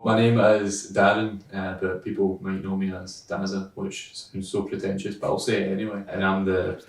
My name is Darren, but people might know me as Dazza, which sounds so pretentious, but I'll say it anyway. And I'm the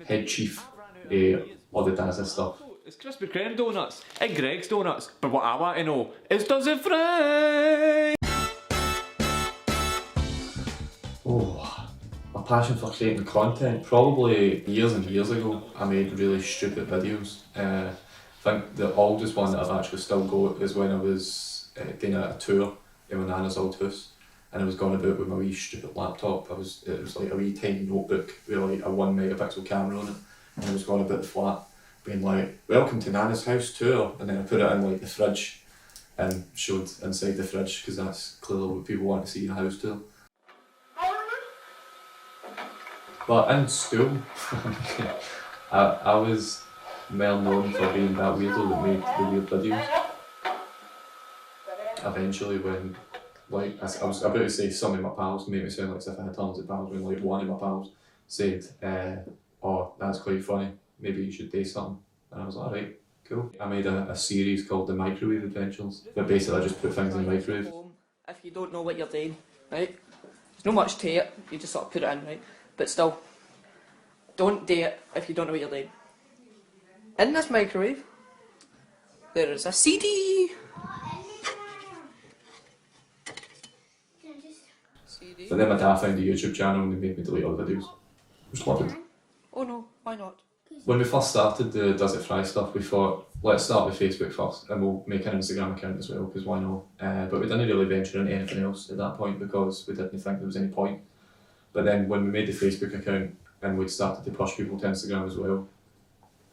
head chief of all the Dazza stuff. It's Krispy Kreme donuts and Greg's donuts, but what I want to know is, does it fry? Oh, my passion for creating content. Probably years and years ago, I made really stupid videos. I think the oldest one that I've actually still got is when I was doing a tour in my nana's old house, and I was going about with my wee stupid laptop. It was like a wee tiny notebook with like a 1 megapixel camera on it, and I was going about the flat, being like, "Welcome to Nana's house tour," and then I put it in like the fridge and showed inside the fridge because that's clearly what people want to see in a house tour. But in school, I was well known for being that weirdo that made the weird videos. Eventually, when I was about to say some of my pals made me sound like as if I had tons of pals, when like one of my pals said, "Oh, that's quite funny, maybe you should do something." And I was like, "Alright, cool." I made a series called The Microwave Adventures, but basically I just put things in the microwave. If you don't know what you're doing, right? There's not much to it, you just sort of put it in, right? But still, don't do it if you don't know what you're doing. In this microwave, there is a CD. But then my dad found a YouTube channel and they made me delete all the videos. Which loved it. Oh no, why not? When we first started the Does It Fry stuff, we thought, let's start with Facebook first and we'll make an Instagram account as well, because why not? But we didn't really venture into anything else at that point because we didn't think there was any point. But then when we made the Facebook account and we started to push people to Instagram as well,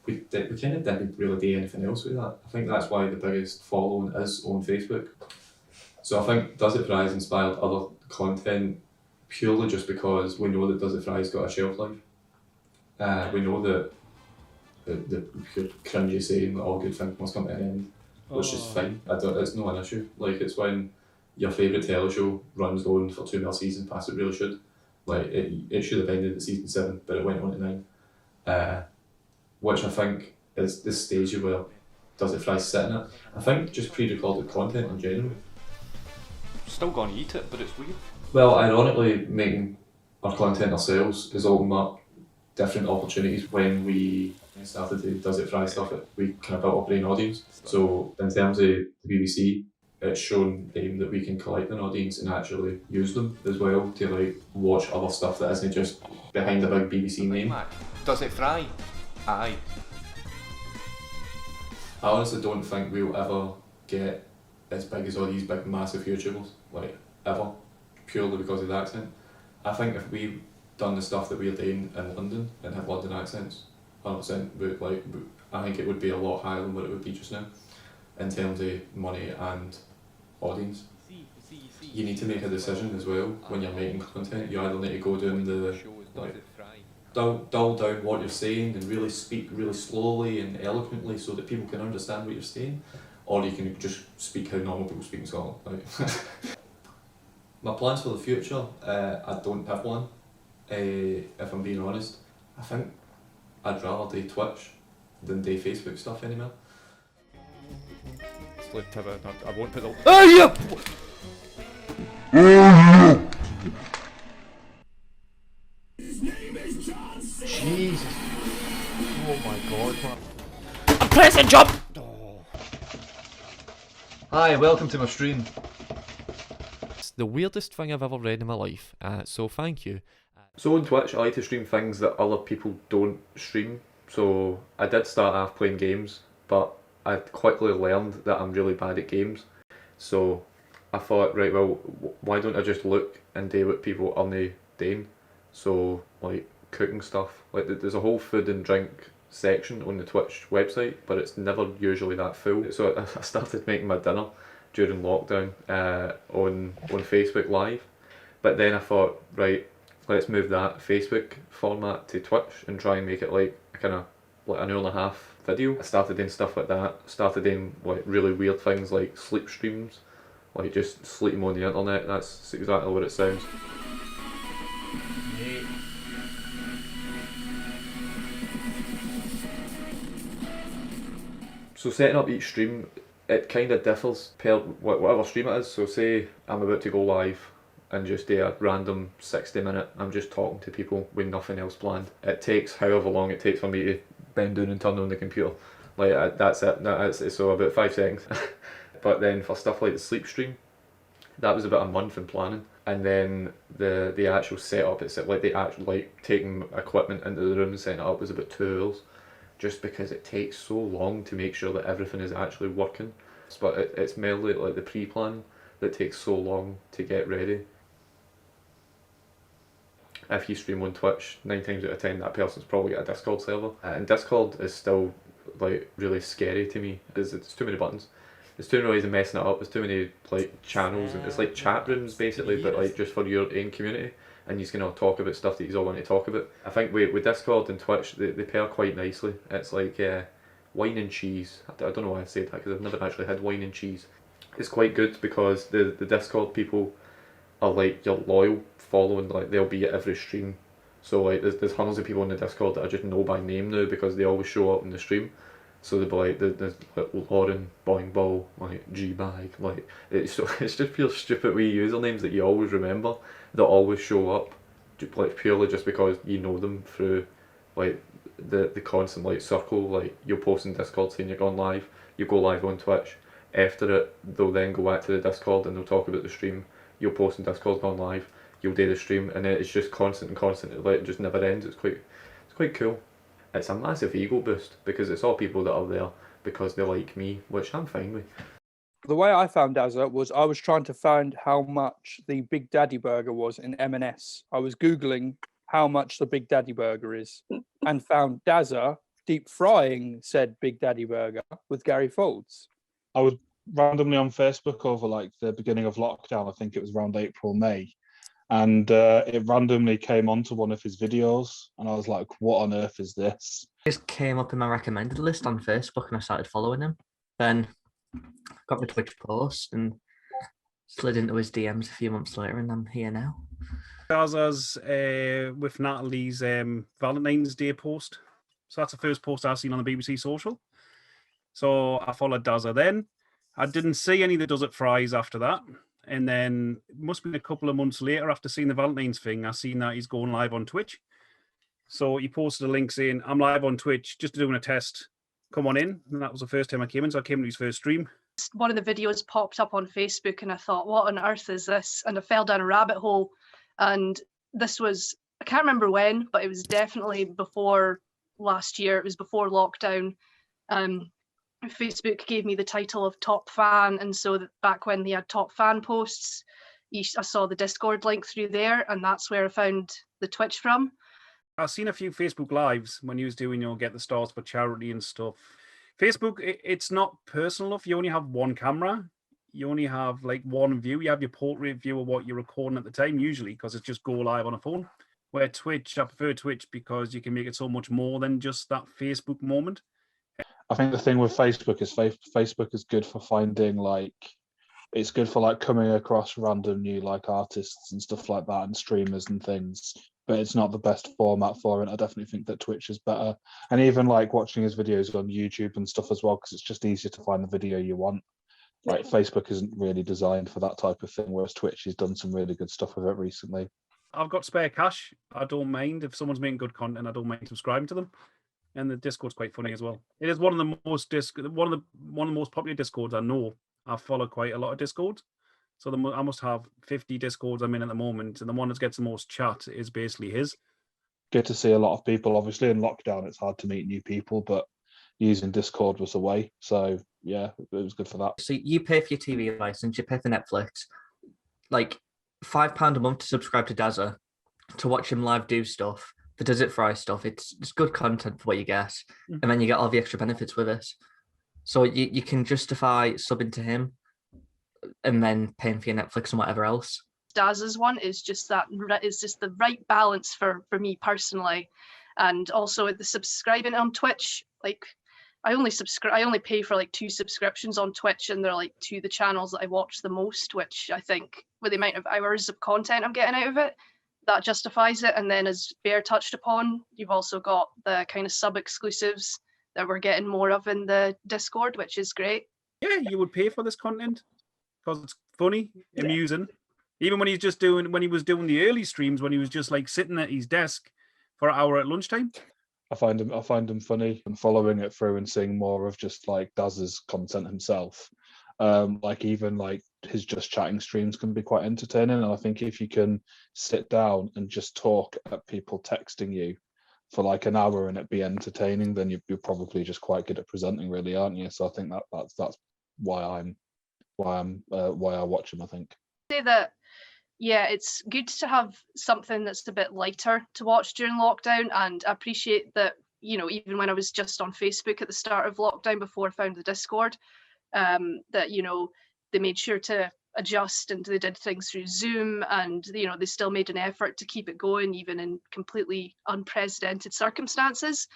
we kind of didn't really do anything else with that. I think that's why the biggest following is on Facebook. So I think Does It Fry has inspired other content purely just because we know that Does It Fry's got a shelf life. We know that the cringy saying that all good things must come to an end, which is fine. It's not an issue. Like, it's when your favourite telly show runs on for 2 more seasons past it really should. Like, it should have ended at season 7, but it went on to 9. Which I think is the stage where Does It Fry sitting at. I think just pre-recorded content in general. Still gonna eat it, but it's weird. Well, ironically, making our content ourselves has opened up different opportunities. When we started to Does It Fry stuff, we kind of built up our own audience. So in terms of the BBC, it's shown them that we can collect an audience and actually use them as well to like watch other stuff that isn't just behind a big BBC name. Does it fry? Aye. I honestly don't think we'll ever get as big as all these big massive YouTubers, like ever, purely because of the accent. I think if we done the stuff that we're doing in London and had London accents, 100%, I think it would be a lot higher than what it would be just now in terms of money and audience. You need to make a decision as well when you're making content. You either need to go down the dull down what you're saying and really speak really slowly and eloquently so that people can understand what you're saying, or you can just speak how normal people speak in Scotland. Like. My plans for the future, I don't have one. If I'm being honest, I think I'd rather do Twitch than do Facebook stuff anymore. I won't put the. Oh yeah! Jesus! Oh my god, man! I'm pressing jump. Oh. Hi, welcome to my stream. It's the weirdest thing I've ever read in my life. So thank you. So on Twitch, I like to stream things that other people don't stream. So I did start off playing games, but I quickly learned that I'm really bad at games. So I thought, right, well, why don't I just look and do what people aren't doing? So like cooking stuff. Like there's a whole food and drink section on the Twitch website, but it's never usually that full. So I started making my dinner during lockdown on Facebook Live. But then I thought, right, let's move that Facebook format to Twitch and try and make it like a kind of like an hour and a half video. I started doing stuff like that, started doing like really weird things like sleep streams, like just sleeping on the internet. That's exactly what it sounds. So setting up each stream It kind of differs per whatever stream it is. So say I'm about to go live and just do a random 60 minute, I'm just talking to people with nothing else planned. It takes however long it takes for me to bend down and turn on the computer. Like that's it. It's so about 5 seconds. But then for stuff like the sleep stream, that was about a month in planning. And then the actual setup, it's like the actual like taking equipment into the room and setting it up was about 2 hours, just because it takes so long to make sure that everything is actually working. But it's mainly like the pre-plan that takes so long to get ready. If you stream on Twitch, 9 times out of 10 that person's probably got a Discord server. And Discord is still like really scary to me because it's too many buttons. There's too many ways of messing it up. There's too many like channels, and it's like chat rooms basically, but like just for your own community. And you're gonna talk about stuff that you all want to talk about. I think with Discord and Twitch, they pair quite nicely. It's like wine and cheese. I don't know why I say that because I've never actually had wine and cheese. It's quite good because the Discord people are like your loyal following, like they'll be at every stream. So like there's hundreds of people in the Discord that I just know by name now because they always show up in the stream. So they'll be like there's like Lauren, Boing Ball, like G-Bag, like it's just pure stupid wee usernames that you always remember that always show up, like purely just because you know them through like the constant like circle. Like you'll post in Discord saying you're going live, you go live on Twitch. After it, they'll then go back to the Discord and they'll talk about the stream. You'll post in Discord going live, you'll do the stream, and then it's just constant and constant. It just never ends. It's quite cool. It's a massive ego boost because it's all people that are there because they like me, which I'm fine with. The way I found Dazza was I was trying to find how much the Big Daddy Burger was in M&S. I was Googling how much the Big Daddy Burger is and found Dazza deep frying said Big Daddy Burger with Gary Folds. I was randomly on Facebook over like the beginning of lockdown. I think it was around April, May. And it randomly came onto one of his videos. And I was like, what on earth is this? Just came up in my recommended list on Facebook and I started following him. Then got my Twitch post and slid into his DMs a few months later and I'm here now. Dazza's with Natalie's Valentine's Day post. So that's the first post I've seen on the BBC Social. So I followed Dazza then. I didn't see any that does it fries after that. And then it must have been a couple of months later after seeing the Valentine's thing, I seen that he's going live on Twitch. So he posted a link saying, I'm live on Twitch, just doing a test. Come on in. And that was the first time I came in. So I came to his first stream. One of the videos popped up on Facebook and I thought, what on earth is this? And I fell down a rabbit hole. And this was, I can't remember when, but it was definitely before last year. It was before lockdown. Facebook gave me the title of top fan, and so that back when they had top fan posts, I saw the Discord link through there, and that's where I found the Twitch from. I've seen a few Facebook lives when he was doing, get the stars for charity and stuff. Facebook, it's not personal enough. You only have one camera. You only have like one view. You have your portrait view of what you're recording at the time, usually, because it's just go live on a phone. Where Twitch, I prefer Twitch because you can make it so much more than just that Facebook moment. I think the thing with Facebook is Facebook is good for finding it's good for like coming across random new like artists and stuff like that and streamers and things, but it's not the best format for it. I definitely think that Twitch is better, and even like watching his videos on YouTube and stuff as well, because it's just easier to find the video you want. Like Facebook isn't really designed for that type of thing, whereas Twitch has done some really good stuff with it recently. I've got spare cash. I don't mind if someone's making good content. I don't mind subscribing to them. And the Discord's quite funny as well. It is one of the most popular Discords I know. I follow quite a lot of Discords, so I must have 50 Discords I'm in at the moment, and the one that gets the most chat is basically his. Good to see a lot of people. Obviously, in lockdown, it's hard to meet new people, but using Discord was a way. So yeah, it was good for that. So you pay for your TV license, you pay for Netflix, like £5 a month to subscribe to Dazza, to watch him live do stuff. The Does It Fry stuff, it's good content for what you get, and then you get all the extra benefits with it. So you can justify subbing to him and then paying for your Netflix and whatever else. Dazza's one is just the right balance for me personally, and also the subscribing on Twitch. Like I only pay for like 2 subscriptions on Twitch, and they're like to the channels that I watch the most, which I think with the amount of hours of content I'm getting out of it, that justifies it. And then as Bear touched upon, you've also got the kind of sub exclusives that we're getting more of in the Discord, which is great. yeah, you would pay for this content because it's funny, amusing. Even when he was doing the early streams, when he was just like sitting at his desk for an hour at lunchtime. I find him funny, and following it through and seeing more of just like Daz's content himself. Like even like his just chatting streams can be quite entertaining, and I think if you can sit down and just talk at people texting you for like an hour and it be entertaining, then you're probably just quite good at presenting, really, aren't you? So I think that's why I watch him, I think. Say that, yeah, it's good to have something that's a bit lighter to watch during lockdown, and I appreciate that, you know, even when I was just on Facebook at the start of lockdown before I found the Discord, that, you know, they made sure to adjust and they did things through Zoom, and, you know, they still made an effort to keep it going even in completely unprecedented circumstances.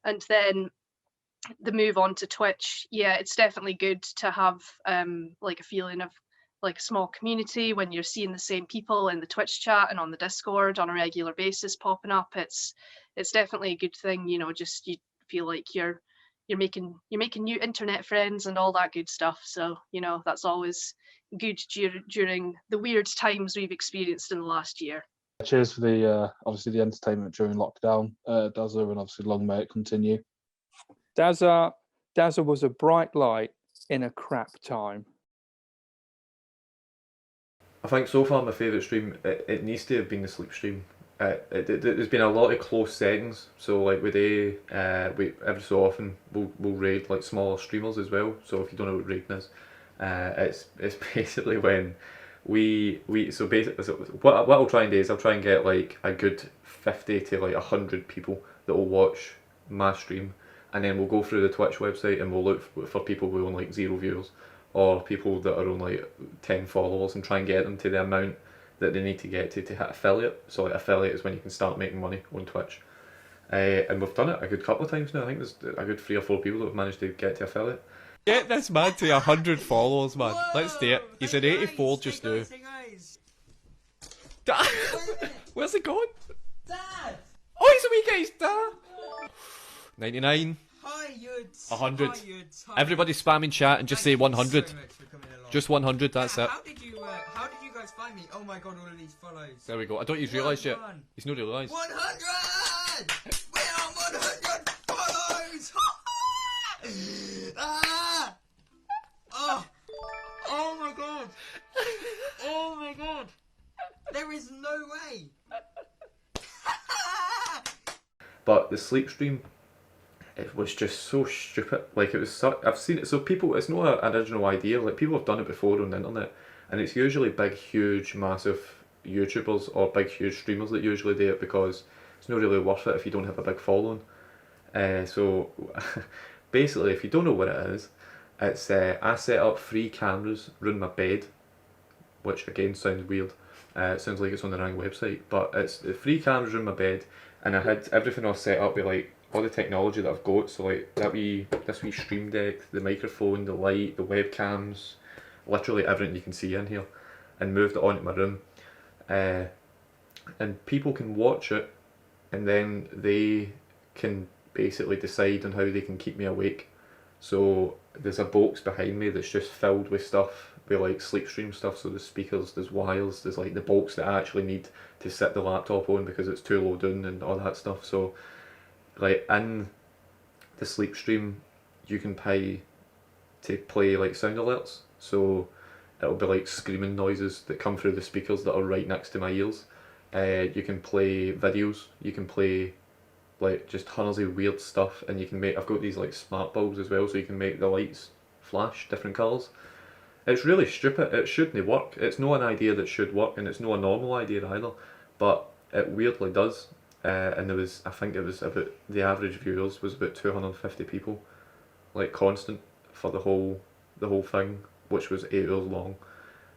And then the move on to Twitch, yeah, it's definitely good to have like a feeling of like a small community when you're seeing the same people in the Twitch chat and on the Discord on a regular basis popping up. It's definitely a good thing, you know, just you feel like you're making new internet friends and all that good stuff. So, you know, that's always good during the weird times we've experienced in the last year. Cheers for the obviously the entertainment during lockdown, Dazza, and obviously long may it continue. Dazza was a bright light in a crap time. I think so far my favourite stream, it needs to have been the sleep stream. There's been a lot of close settings, so like we every so often we'll raid like smaller streamers as well. So if you don't know what raiding is, it's basically when so what I'll try and do is I'll try and get like a good 50 to like 100 people that will watch my stream, and then we'll go through the Twitch website and we'll look for people who own like 0 viewers, or people that are on like 10 followers, and try and get them to the amount that they need to get to hit affiliate. So like affiliate is when you can start making money on Twitch. And we've done it a good couple of times now. I think there's a good 3 or 4 people that have managed to get to affiliate. Get this man to 100 followers, man. Let's do it. He's at 84 just now. Dad! Where's it gone? Dad! Oh, he's a wee guy's dad! 99. Hi, Yuds. 100. Hi, Yuds. Hi. Everybody spam in chat and just say Thank you 100. so much for coming along. Just 100, that's it. How did you guys find me? Oh my god, all of these follows. There we go. I don't think he's realised yet. He's not realised. 100! We are 100 follows! Ah! Oh my god! Oh my god! There is no way! But the sleep stream, it was just so stupid. Like, it was I've seen it, so people, it's not an original idea. Like, people have done it before on the internet, and it's usually big, huge, massive YouTubers or big, huge streamers that usually do it, because it's not really worth it if you don't have a big following. So basically, if you don't know what it is, it's I set up 3 cameras round my bed, which again sounds weird. It sounds like it's on the wrong website, but it's 3 cameras round my bed, and I had everything all set up with like all the technology that I've got. So like this wee stream deck, the microphone, the light, the webcams, literally everything you can see in here, and moved it onto my room. And people can watch it, and then they can basically decide on how they can keep me awake. So there's a box behind me that's just filled with stuff, with like sleep stream stuff. So there's speakers, there's wires, there's like the box that I actually need to sit the laptop on because it's too low down and all that stuff. So like in the sleep stream, you can pay to play like sound alerts. So it'll be like screaming noises that come through the speakers that are right next to my ears. You can play videos, you can play like just hundreds of weird stuff, and you can make, I've got these like smart bulbs as well, so you can make the lights flash different colours. It's really stupid, it shouldn't work, it's not an idea that should work, and it's not a normal idea either, but it weirdly does. And there was, I think it was about, the average viewers was about 250 people, like constant for the whole thing, which was 8 hours long.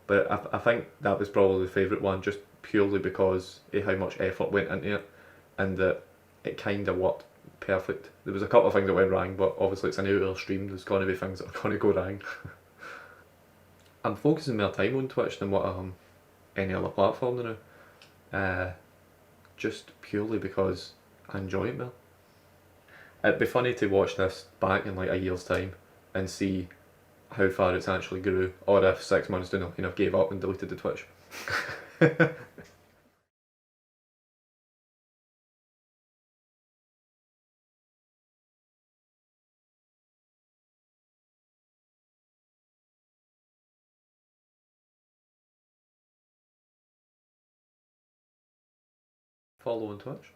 But I think that was probably the favourite one, just purely because of how much effort went into it, and that it kind of worked perfect. There was a couple of things that went wrong, but obviously it's an 8 hour stream, there's going to be things that are going to go wrong. I'm focusing more time on Twitch than what I am any other platform now. Just purely because I enjoy it more. It'd be funny to watch this back in like a year's time and see how far it's actually grew, or if 6 months down, you know, gave up and deleted the Twitch. Follow on Twitch.